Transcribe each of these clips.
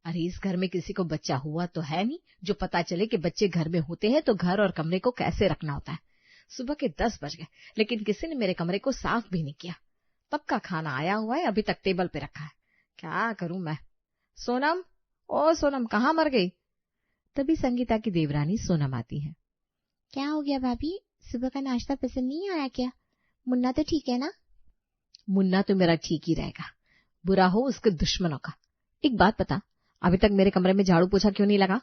अरे इस घर में किसी को बच्चा हुआ तो है नहीं जो पता चले कि बच्चे घर में होते हैं तो घर और कमरे को कैसे रखना होता है। सुबह के 10 बज गए लेकिन किसी ने मेरे कमरे को साफ भी नहीं किया। तब का खाना आया हुआ है, अभी तक टेबल पे रखा है। क्या करूं मैं? सोनम, ओ सोनम, कहाँ मर गई? तभी संगीता की देवरानी सोनम आती है। क्या हो गया भाभी, सुबह का नाश्ता पसंद नहीं आया क्या? मुन्ना तो ठीक है ना? मुन्ना तो मेरा ठीक ही रहेगा, बुरा हो उसके दुश्मनों का। एक बात बता, अभी तक मेरे कमरे में झाड़ू पोछा क्यों नहीं लगा?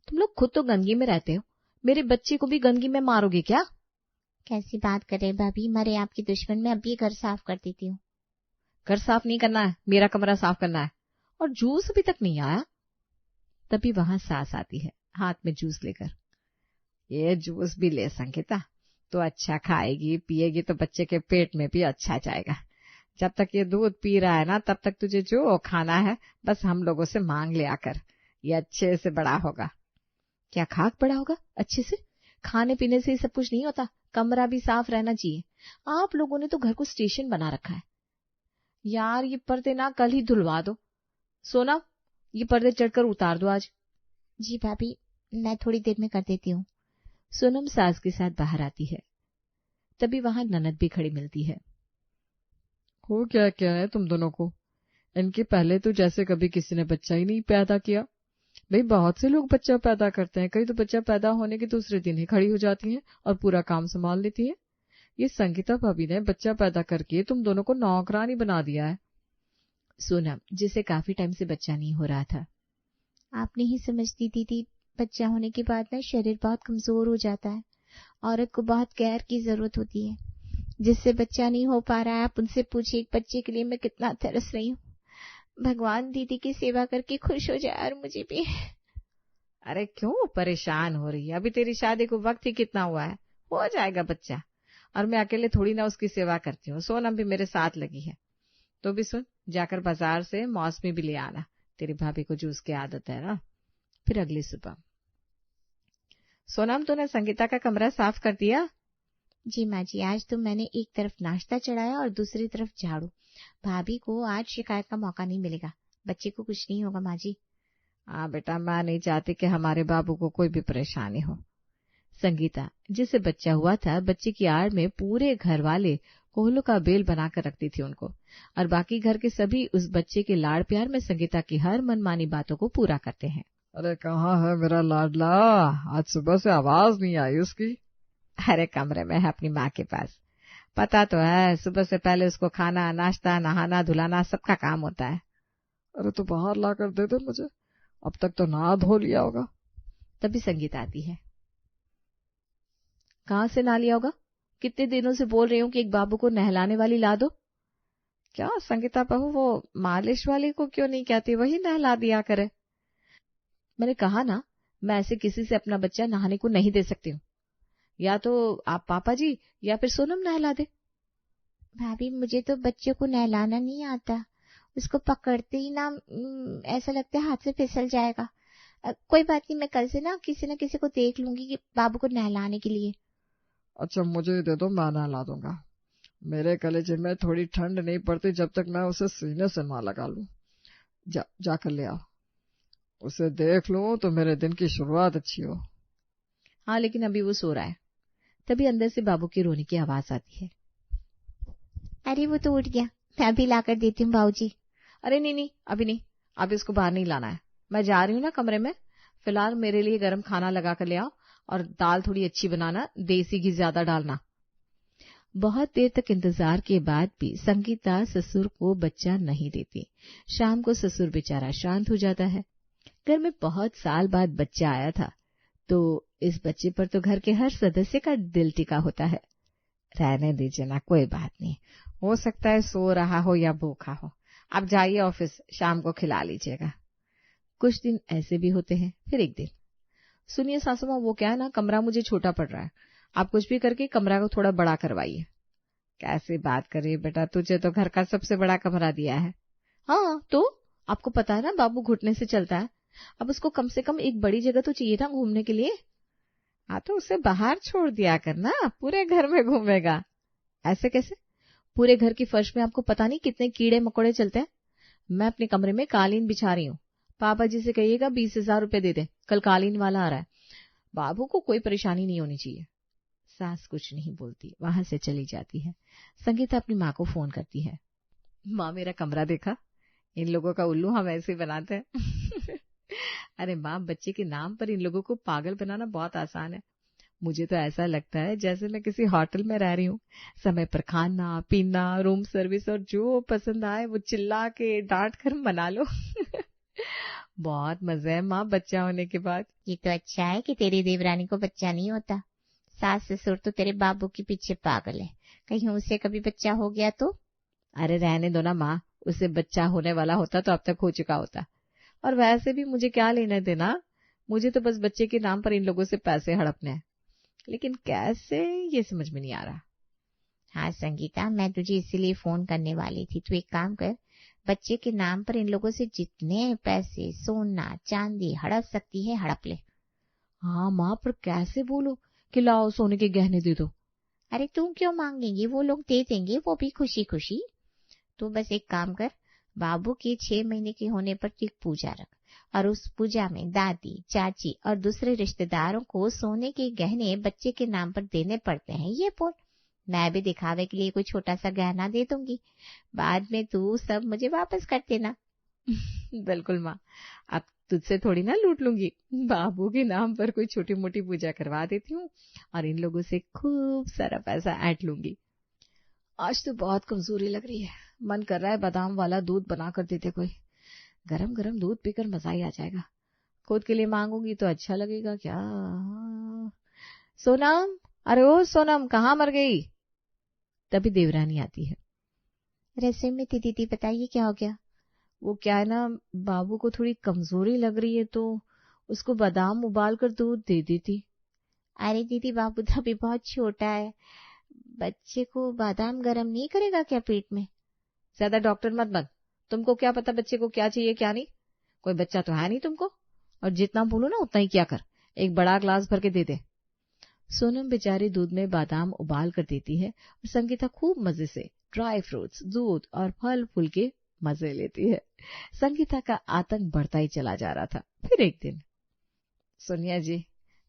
तुम लोग खुद तो गंदगी में रहते हो, मेरे बच्चे को भी गंदगी में मारोगे क्या? कैसी बात कर रहे भाभी, मरे आपके दुश्मन, में अभी घर साफ कर देती हूँ। घर साफ नहीं करना है, मेरा कमरा साफ करना है। और जूस अभी तक नहीं आया। तभी वहां सास आती है हाथ में जूस लेकर। ये जूस भी ले संगीता, तो अच्छा खाएगी पिएगी तो बच्चे के पेट में भी अच्छा जाएगा। जब तक ये दूध पी रहा है ना तब तक तुझे जो खाना है बस हम लोगों से मांग लिया कर, ये अच्छे से बड़ा होगा। क्या खाक बड़ा होगा अच्छे से? खाने पीने से ही सब कुछ नहीं होता, कमरा भी साफ रहना चाहिए। आप लोगों ने तो घर को स्टेशन बना रखा है। यार ये पर्दे ना कल ही धुलवा दो। सोना, ये पर्दे चढ़कर उतार दो आज। जी भाभी, मैं थोड़ी देर में कर देती हूँ। सोनम सास के साथ बाहर आती है। तभी वहां ननद भी खड़ी मिलती है। हो क्या क्या है तुम दोनों को? इनके पहले तो जैसे कभी किसी ने बच्चा ही नहीं पैदा किया। भाई बहुत से लोग बच्चा पैदा करते हैं, कई तो बच्चा पैदा होने के दूसरे दिन ही खड़ी हो जाती हैं और पूरा काम संभाल लेती है। ये संगीता भाभी ने बच्चा पैदा करके तुम दोनों को नौकरानी बना दिया है। सोनम, जिसे काफी टाइम से बच्चा नहीं हो रहा था। आप नहीं समझती दीदी, बच्चा होने के बाद ना शरीर बहुत कमजोर हो जाता है, औरत को बहुत केयर की जरूरत होती है। जिससे बच्चा नहीं हो पा रहा है आप उनसे पूछिए, एक बच्चे के लिए मैं कितना तरस रही हूँ। भगवान दीदी की सेवा करके खुश हो जाए और मुझे भी। अरे क्यों परेशान हो रही है? अभी तेरी शादी को वक्त ही कितना हुआ है, हो जाएगा बच्चा। और मैं अकेले थोड़ी ना उसकी सेवा करती हूँ, सोनम भी मेरे साथ लगी है। तो भी सुन, जाकर बाजार से मौसमी भी ले आना, तेरी भाभी को जूस की आदत है ना। फिर अगली सुबह, सोनम तूने संगीता का कमरा साफ कर दिया? जी माँ जी, आज तो मैंने एक तरफ नाश्ता चढ़ाया और दूसरी तरफ झाड़ू। भाभी को आज शिकायत का मौका नहीं मिलेगा, बच्चे को कुछ नहीं होगा माँ जी। हाँ बेटा, मैं नहीं चाहती कि हमारे बाबू को कोई भी परेशानी हो। संगीता, जिसे बच्चा हुआ था, बच्चे की आड़ में पूरे घर वाले कोहलों का बेल बनाकर रखती थी उनको, और बाकी घर के सभी उस बच्चे के लाड़ प्यार में संगीता की हर मनमानी बातों को पूरा करते हैं। अरे कहाँ है मेरा लाडला? आज सुबह से आवाज नहीं आई उसकी। अरे कमरे में है अपनी माँ के पास। पता तो है, सुबह से पहले उसको खाना, नाश्ता, नहाना, धुलाना सबका काम होता है। अरे तो बाहर ला कर दे दे मुझे, अब तक तो नहा धो लिया होगा। तभी संगीता आती है। कहाँ से नहा लिया होगा? कितने दिनों से बोल रही हूँ कि एक बाबू को नहलाने वाली ला दो। क्या संगीता बहू, वो मालिश वाली को क्यों नहीं कहती, वही नहला दिया करे। मैंने कहा ना, मैं ऐसे किसी से अपना बच्चा नहाने को नहीं दे सकती हूँ। या तो आप पापा जी या फिर सोनम नहला दे। भाभी मुझे तो बच्चे को नहलाना नहीं आता, उसको पकड़ते ही ना ऐसा लगता है हाथ से फिसल जाएगा। कोई बात नहीं, मैं कल से ना किसी को देख लूंगी कि बाबू को नहलाने के लिए। अच्छा मुझे दे दो, मैं नहला दूंगा। मेरे कलेजे में थोड़ी ठंड नहीं पड़ती जब तक मैं उसे सीने से ना लगा लूं। जाकर ले आओ, उसे देख लूं तो मेरे दिन की शुरुआत अच्छी हो। हाँ लेकिन अभी वो सो रहा है। तभी अंदर से बाबू की रोने की आवाज आती है। अरे वो तो उठ गया, मैं अभी लाकर देती हूँ भाऊजी। अरे नहीं, अभी नहीं, अभी इसको बाहर नहीं लाना है। मैं जा रही हूँ ना कमरे में। फिलहाल मेरे लिए गर्म खाना लगा कर ले आओ, और दाल थोड़ी अच्छी बनाना, देसी घी ज्यादा डालना। बहुत देर तक इंतजार के बाद भी संगीता ससुर को बच्चा नहीं देती। शाम को ससुर बेचारा शांत हो जाता है। घर में बहुत साल बाद बच्चा आया था, तो इस बच्चे पर तो घर के हर सदस्य का दिल टिका होता है। रहने दीजिए ना, कोई बात नहीं, हो सकता है सो रहा हो या भूखा हो। आप जाइए ऑफिस, शाम को खिला लीजिएगा। कुछ दिन ऐसे भी होते हैं। फिर एक दिन, सुनिए सासू माँ, वो क्या है ना, कमरा मुझे छोटा पड़ रहा है, आप कुछ भी करके कमरा को थोड़ा बड़ा करवाइए। कैसी बात करिए बेटा, तुझे तो घर का सबसे बड़ा कमरा दिया है। हाँ तो आपको पता है ना, बाबू घुटने से चलता है, अब उसको कम से कम एक बड़ी जगह तो चाहिए ना घूमने के लिए। हाँ तो उसे बाहर छोड़ दिया करना, पूरे घर में घूमेगा। ऐसे कैसे? पूरे घर की फर्श में आपको पता नहीं कितने कीड़े मकोड़े चलते हैं। मैं अपने कमरे में कालीन बिछा रही हूँ, पापा जी से कहिएगा 20,000 रुपए दे दे, कल कालीन वाला आ रहा है, बाबू को कोई परेशानी नहीं होनी चाहिए। सास कुछ नहीं बोलती, वहां से चली जाती है। संगीता अपनी माँ को फोन करती है। माँ, मेरा कमरा देखा, इन लोगों का उल्लू हम ऐसे बनाते हैं। अरे माँ, बच्चे के नाम पर इन लोगों को पागल बनाना बहुत आसान है। मुझे तो ऐसा लगता है जैसे मैं किसी होटल में रह रही हूँ। समय पर खाना पीना, रूम सर्विस, और जो पसंद आए वो चिल्ला के डांट कर मना लो। बहुत मजा है माँ बच्चा होने के बाद। ये तो अच्छा है कि तेरी देवरानी को बच्चा नहीं होता। सास ससुर तो तेरे बाबू के पीछे पागल है, कहीं उसे कभी बच्चा हो गया तो? अरे रहने दो ना माँ, उसे बच्चा होने वाला होता तो अब तक हो चुका होता। और वैसे भी मुझे क्या लेना देना, मुझे तो बस बच्चे के नाम पर इन लोगों से पैसे हड़पने हैं। लेकिन कैसे, ये समझ में नहीं आ रहा। हाँ संगीता, मैं तुझे इसीलिए फोन करने वाली थी। तू एक काम कर, बच्चे के नाम पर इन लोगों से जितने पैसे, सोना चांदी हड़प सकती है हड़प ले। हाँ माँ, पर कैसे बोलो कि लाओ सोने के गहने दे दो? अरे तुम क्यों मांगेंगी, वो लोग दे देंगे, वो भी खुशी खुशी। तू बस एक काम कर, बाबू के 6 महीने के होने पर एक पूजा रख, और उस पूजा में दादी, चाची और दूसरे रिश्तेदारों को सोने के गहने बच्चे के नाम पर देने पड़ते हैं, ये बोल। मैं भी दिखावे के लिए कोई छोटा सा गहना दे दूंगी, बाद में तू सब मुझे वापस कर देना। बिल्कुल माँ, अब तुझसे थोड़ी ना लूट लूंगी। बाबू के नाम पर कोई छोटी मोटी पूजा करवा देती हूँ और इन लोगों से खूब सारा पैसा ऐंठ लूंगी। आज तो बहुत कमजोरी लग रही है, मन कर रहा है बादाम वाला दूध बना कर देते कोई। गरम गरम दूध पीकर मजा ही आ जाएगा। खुद के लिए मांगूंगी तो अच्छा लगेगा क्या? सोनम, अरे ओ सोनम, कहाँ मर गई? तभी देवरानी आती है। रसोई में थी दीदी, बताइए क्या हो गया? वो क्या है ना, बाबू को थोड़ी कमजोरी लग रही है तो उसको बादाम उबाल कर दूध दे देती। अरे दीदी, बाबू तो अभी बहुत छोटा है, बच्चे को बादाम गरम नहीं करेगा क्या पेट में? ज्यादा डॉक्टर मत बन, तुमको क्या पता बच्चे को क्या चाहिए क्या नहीं। कोई बच्चा तो है नहीं तुमको, और जितना बोलो ना उतना ही क्या कर, एक बड़ा ग्लास भर के दे दे। सोनम बेचारी दूध में बादाम उबाल कर देती है और संगीता खूब मजे से ड्राई फ्रूट्स, दूध और फल फूल के मजे लेती है। संगीता का आतंक बढ़ता ही चला जा रहा था। फिर एक दिन, सोनिया जी,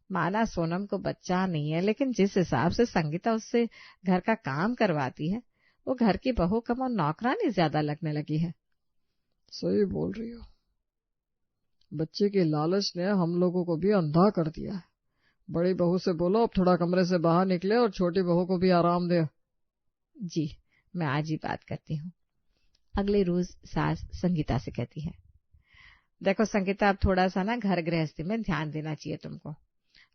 माना सोनम को बच्चा नहीं है, लेकिन जिस हिसाब से संगीता उससे घर का काम करवाती है, वो घर की बहू कम और नौकरानी ज्यादा लगने लगी है। सही बोल रही हो, बच्चे के लालच ने हम लोगों को भी अंधा कर दिया है। बड़ी बहू से बोलो अब थोड़ा कमरे से बाहर निकले और छोटी बहू को भी आराम दे। जी, मैं आज ही बात करती हूँ। अगले रोज सास संगीता से कहती है, देखो संगीता, अब थोड़ा सा ना घर गृहस्थी में ध्यान देना चाहिए तुमको।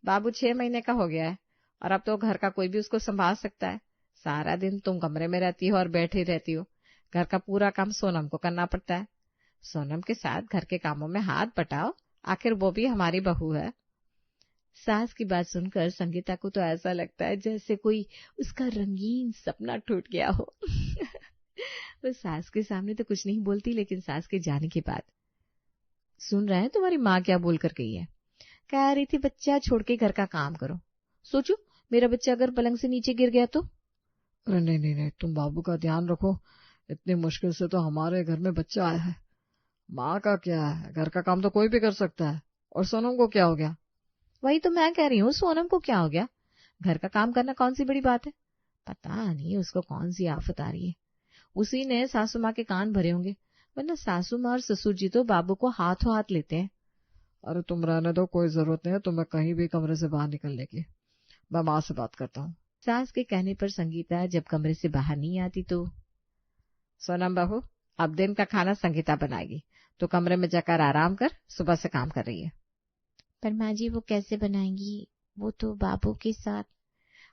बाबू 6 महीने का हो गया है और अब तो घर का कोई भी उसको संभाल सकता है। सारा दिन तुम कमरे में रहती हो और बैठी रहती हो, घर का पूरा काम सोनम को करना पड़ता है। सोनम के साथ घर के कामों में हाथ बटाओ, आखिर वो भी हमारी बहू है। सास की बात सुनकर संगीता को तो ऐसा लगता है जैसे कोई उसका रंगीन सपना टूट गया हो। वो सास के सामने तो कुछ नहीं बोलती, लेकिन सास के जाने के बाद, सुन रहे हैं तुम्हारी माँ क्या बोल कर गई है? कह रही थी बच्चा छोड़ के घर का काम करो। सोचो मेरा बच्चा अगर पलंग से नीचे गिर गया तो? अरे नहीं नहीं नहीं, तुम बाबू का ध्यान रखो, इतनी मुश्किल से तो हमारे घर में बच्चा आया है। माँ का क्या है, घर का काम तो कोई भी कर सकता है। और सोनम को क्या हो गया? वही तो मैं कह रही हूँ, सोनम को क्या हो गया? घर का काम करना कौन सी बड़ी बात है? पता नहीं उसको कौन सी आफत आ रही है। उसी ने सासू माँ के कान भरे होंगे, वरना सासू माँ और ससुर जी तो बाबू को हाथों हाथ लेते हैं। अरे तुम रहने दो, कोई जरूरत नहीं है तुम्हें कहीं भी कमरे से बाहर निकलने की। मैं माँ से बात करता हूँ। सास के कहने पर संगीता जब कमरे से बाहर नहीं आती तो, सोनम बहू, अब दिन का खाना संगीता बनाएगी, तो कमरे में जाकर आराम कर, सुबह से काम कर रही है। पर माँ जी वो कैसे बनाएंगी, वो तो बाबू के साथ।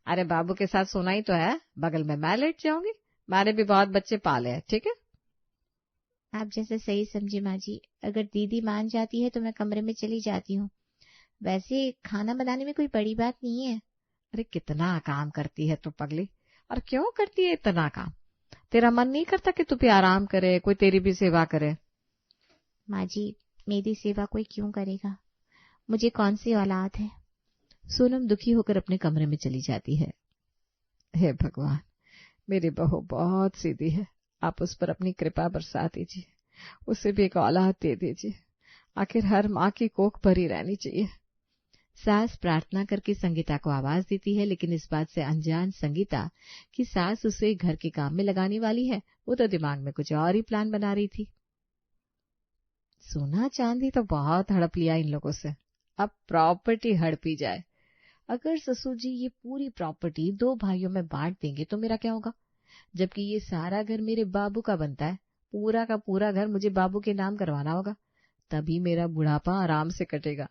अरे बाबू के साथ सोना ही तो है, बगल में मैं लेट जाऊंगी। मैंने भी बहुत बच्चे पाले हैं, ठीक है? आप जैसे सही समझे माँ जी, अगर दीदी मान जाती है तो मैं कमरे में चली जाती हूँ। वैसे खाना बनाने में कोई बड़ी बात नहीं है। अरे कितना काम करती है तू पगली, और क्यों करती है इतना काम? तेरा मन नहीं करता कि तू भी आराम करे, कोई तेरी भी सेवा करे? माँ जी, मेरी सेवा कोई क्यों करेगा, मुझे कौन सी औलाद है। सोनम दुखी होकर अपने कमरे में चली जाती है। हे भगवान, मेरी बहू बहुत सीधी है, आप उस पर अपनी कृपा बरसा दीजिए, उसे भी एक औलाद दे दीजिए। आखिर हर माँ की कोख भरी रहनी चाहिए। सास प्रार्थना करके संगीता को आवाज देती है, लेकिन इस बात से अनजान संगीता कि सास उसे घर के काम में लगाने वाली है, वो तो दिमाग में कुछ और ही प्लान बना रही थी। सोना चांदी तो बहुत हड़प लिया इन लोगों से, अब प्रॉपर्टी हड़पी जाए। अगर ससुर जी ये पूरी प्रॉपर्टी 2 भाइयों में बांट देंगे तो मेरा क्या होगा, जबकि ये सारा घर मेरे बाबू का बनता है। पूरा का पूरा घर मुझे बाबू के नाम करवाना होगा, तभी मेरा बुढ़ापा आराम से कटेगा।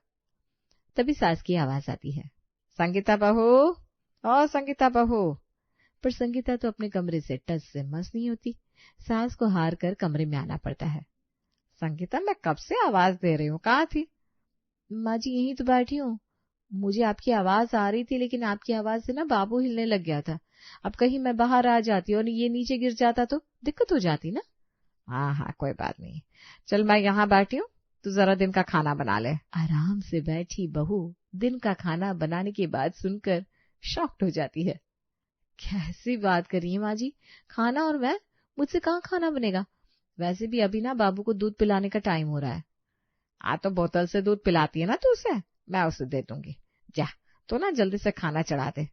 तभी सास की आवाज आती है, संगीता बहू, ओ संगीता बहू। पर संगीता तो अपने कमरे से टस से मस नहीं होती। सास को हार कर कमरे में आना पड़ता है। संगीता, मैं कब से आवाज दे रही हूँ, कहाँ थी? माँ जी यहीं तो बैठी हूँ। मुझे आपकी आवाज आ रही थी, लेकिन आपकी आवाज से ना बाबू हिलने लग गया था। अब कहीं मैं बाहर आ जाती और ये नीचे गिर जाता तो दिक्कत हो जाती ना। हाँ कोई बात नहीं, चल मैं यहाँ बैठी हूँ, तू जरा दिन का खाना बना ले। आराम से बैठी बहू दिन का खाना बनाने की बात सुनकर शॉक्ड हो जाती है। कैसी बात कर रही है माँ जी, खाना और मैं, मुझसे कहाँ खाना बनेगा? वैसे भी अभी ना बाबू को दूध पिलाने का टाइम हो रहा है। तो बोतल से दूध पिलाती है ना तू उसे, मैं उसे दे दूंगी। जा तो ना जल्दी से खाना चढ़ा दे।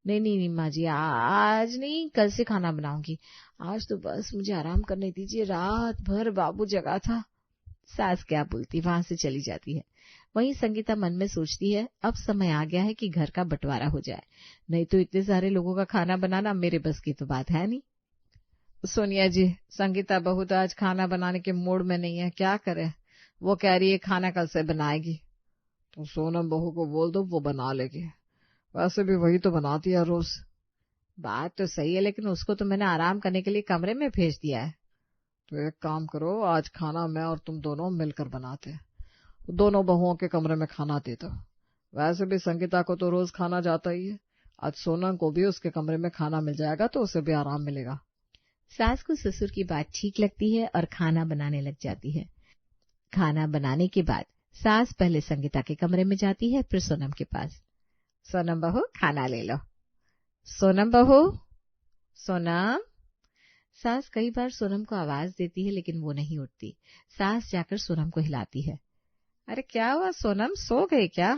नहीं माँ जी, आज नहीं, कल से खाना बनाऊंगी। आज तो बस मुझे आराम करने दीजिए, रात भर बाबू जगा था। सास क्या बोलती, वहां से चली जाती है। वहीं संगीता मन में सोचती है, अब समय आ गया है कि घर का बंटवारा हो जाए, नहीं तो इतने सारे लोगों का खाना बनाना मेरे बस की तो बात है नहीं। सोनिया जी, संगीता बहू तो आज खाना बनाने के मूड में नहीं है, क्या करे? वो कह रही है खाना कल से बनाएगी। तो सोनम बहू को बोल दो, वो बना लेगी, वैसे भी वही तो बनाती है रोज। बात तो सही है, लेकिन उसको तो मैंने आराम करने के लिए कमरे में भेज दिया है। तो एक काम करो, आज खाना मैं और तुम दोनों मिलकर बनाते हैं, दोनों बहुओं के कमरे में खाना दे दो। वैसे भी संगीता को तो रोज खाना जाता ही है, आज सोनम को भी उसके कमरे में खाना मिल जाएगा तो उसे भी आराम मिलेगा। सास को ससुर की बात ठीक लगती है और खाना बनाने लग जाती है। खाना बनाने के बाद सास पहले संगीता के कमरे में जाती है, फिर सोनम के पास। सोनम बहू खाना ले लो। सोनम बहू, सोनम। सास कई बार सोनम को आवाज देती है, लेकिन वो नहीं उठती। सास जाकर सोनम को हिलाती है। अरे क्या हुआ सोनम, सो गई क्या?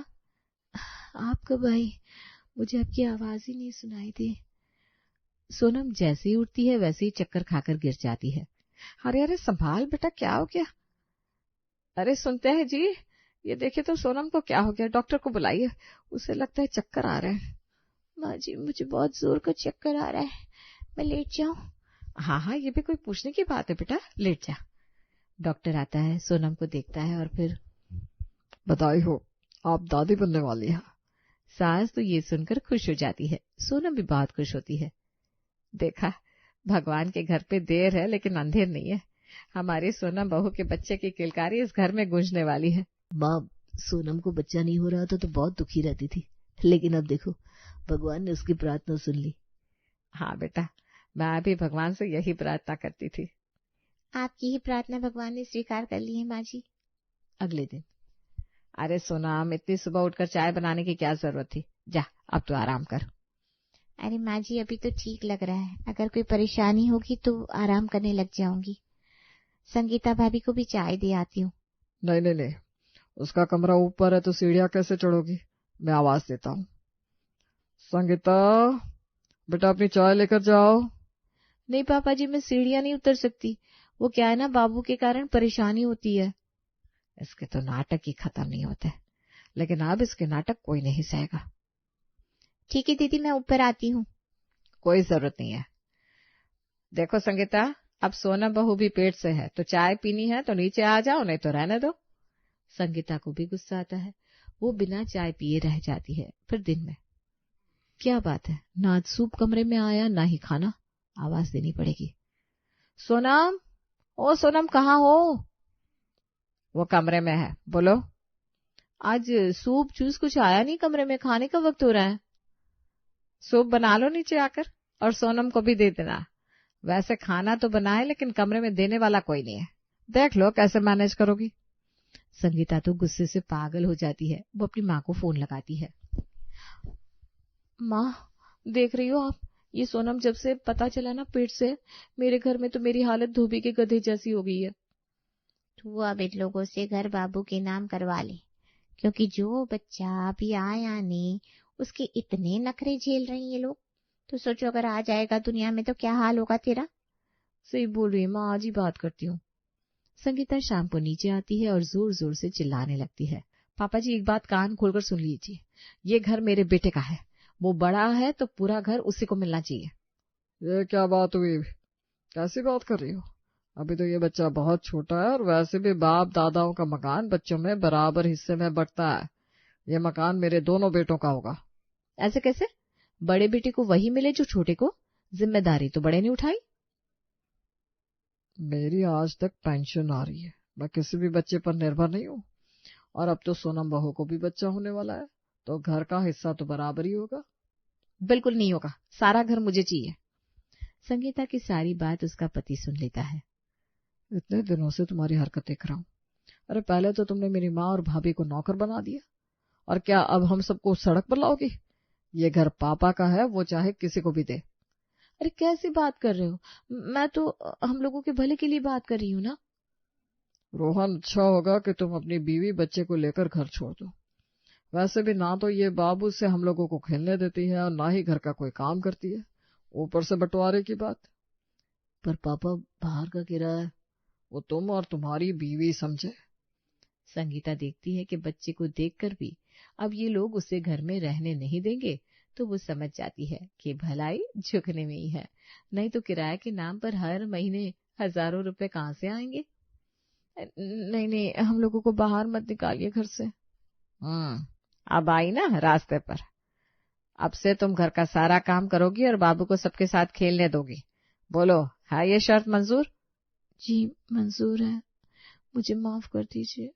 आप कब आई? मुझे आपकी आवाज ही नहीं सुनाई दी। सोनम जैसे ही उठती है वैसे ही चक्कर खाकर गिर जाती है। अरे संभाल बेटा, क्या हो गया? अरे सुनते हैं जी, ये देखिए तो सोनम को क्या हो गया, डॉक्टर को बुलाइए, उसे लगता है चक्कर आ रहे हैं। माँ जी मुझे बहुत जोर का चक्कर आ रहा है, मैं लेट जाऊं? हाँ, ये भी कोई पूछने की बात है बेटा, लेट जा। डॉक्टर आता है, सोनम को देखता है और फिर, बधाई हो, आप दादी बनने वाली हैं। सास तो ये सुनकर खुश हो जाती है, सोनम भी बहुत खुश होती है। देखा, भगवान के घर पे देर है लेकिन अंधेर नहीं है। हमारी सोनम बहू के बच्चे की किलकारी इस घर में गूंजने वाली है। माँ, सोनम को बच्चा नहीं हो रहा था तो बहुत दुखी रहती थी, लेकिन अब देखो भगवान ने उसकी प्रार्थना सुन ली। हाँ बेटा, मैं भी भगवान से यही प्रार्थना करती थी। आपकी ही प्रार्थना भगवान ने स्वीकार कर ली है माँ जी। अगले दिन, अरे सोनम, इतनी सुबह उठकर चाय बनाने की क्या जरूरत थी, जा अब तो आराम कर। अरे माँ जी अभी तो ठीक लग रहा है, अगर कोई परेशानी होगी तो आराम करने लग जाऊंगी। संगीता भाभी को भी चाय दे आती हूँ। नहीं, उसका कमरा ऊपर है तो सीढ़ियाँ कैसे चढ़ोगी, मैं आवाज देता हूँ। संगीता बेटा अपनी चाय लेकर जाओ। नहीं पापा जी, मैं सीढ़ियाँ नहीं उतर सकती, वो क्या है ना, बाबू के कारण परेशानी होती है। इसके तो नाटक ही खत्म नहीं होते, लेकिन अब इसके नाटक कोई नहीं सहेगा। ठीक है दीदी, मैं ऊपर आती हूँ। कोई जरूरत नहीं है। देखो संगीता, अब सोनम बहू भी पेट से है, तो चाय पीनी है तो नीचे आ जाओ, नहीं तो रहने दो। संगीता को भी गुस्सा आता है, वो बिना चाय पिए रह जाती है। फिर दिन में, क्या बात है, ना आज सूप कमरे में आया ना ही खाना, आवाज देनी पड़ेगी। सोनम, ओ सोनम कहाँ हो? वो कमरे में है, बोलो। आज सूप जूस कुछ आया नहीं कमरे में, खाने का वक्त हो रहा है। सूप बना लो नीचे आकर, और सोनम को भी दे देना। वैसे खाना तो बना है लेकिन कमरे में देने वाला कोई नहीं है, देख लो कैसे मैनेज करोगी। संगीता तो गुस्से से पागल हो जाती है, वो अपनी माँ को फोन लगाती है। माँ, देख रही हो आप, ये सोनम जब से पता चला ना पेट से, मेरे घर में तो मेरी हालत धोबी के गधे जैसी हो गई है। तू अब इन लोगों से घर बाबू के नाम करवा ले, क्योंकि जो बच्चा अभी आया नहीं उसके इतने नखरे झेल रही ये लोग, तो सोचो अगर आ जाएगा दुनिया में तो क्या हाल होगा तेरा। सही बोल रही है माँ, आज ही बात करती हूँ। संगीता शाम को नीचे आती है और जोर जोर से चिल्लाने लगती है। पापा जी एक बात कान खोलकर सुन लीजिए, ये घर मेरे बेटे का है, वो बड़ा है तो पूरा घर उसी को मिलना चाहिए। ये क्या बात हुई, कैसी बात कर रही हो? अभी तो ये बच्चा बहुत छोटा है और वैसे भी बाप दादाओं का मकान बच्चों में बराबर हिस्से में बंटता है। ये मकान मेरे दोनों बेटों का होगा। ऐसे कैसे? बड़े बेटे को वही मिले जो छोटे को, जिम्मेदारी तो बड़े ने उठाई। मेरी आज तक पेंशन आ रही है, मैं किसी भी बच्चे पर निर्भर नहीं हूँ, और अब तो सोनम बहू को भी बच्चा होने वाला है, तो घर का हिस्सा तो बराबर ही होगा। बिल्कुल नहीं होगा, सारा घर मुझे चाहिए। संगीता की सारी बात उसका पति सुन लेता है। इतने दिनों से तुम्हारी हरकत देख रहा हूँ। अरे पहले तो तुमने मेरी माँ और भाभी को नौकर बना दिया, और क्या अब हम सबको सड़क पर लाओगी? ये घर पापा का है, वो चाहे किसी को भी दे। अरे कैसी बात कर रहे हो? मैं तो हम लोगों के भले के लिए बात कर रही हूँ ना। रोहन, अच्छा होगा कि तुम अपनी बीवी बच्चे को लेकर घर छोड़ दो। वैसे भी ना तो ये बाबू से हम लोगों को खेलने देती है और ना ही घर का कोई काम करती है, ऊपर से बंटवारे की बात। पर पापा बाहर का किराया वो तुम और तुम्हारी बीवी समझे। संगीता देखती है कि बच्चे को देखकर भी अब ये लोग उसे घर में रहने नहीं देंगे, तो वो समझ जाती है कि भलाई झुकने में ही है, नहीं तो किराए के नाम पर हर महीने हजारों रुपए कहाँ से आएंगे। नहीं नहीं, हम लोगों को बाहर मत निकालिए घर से। अब आई ना रास्ते पर, अब से तुम घर का सारा काम करोगी और बाबू को सबके साथ खेलने दोगी। बोलो, है ये शर्त मंजूर? जी मंजूर है, मुझे माफ कर दीजिए।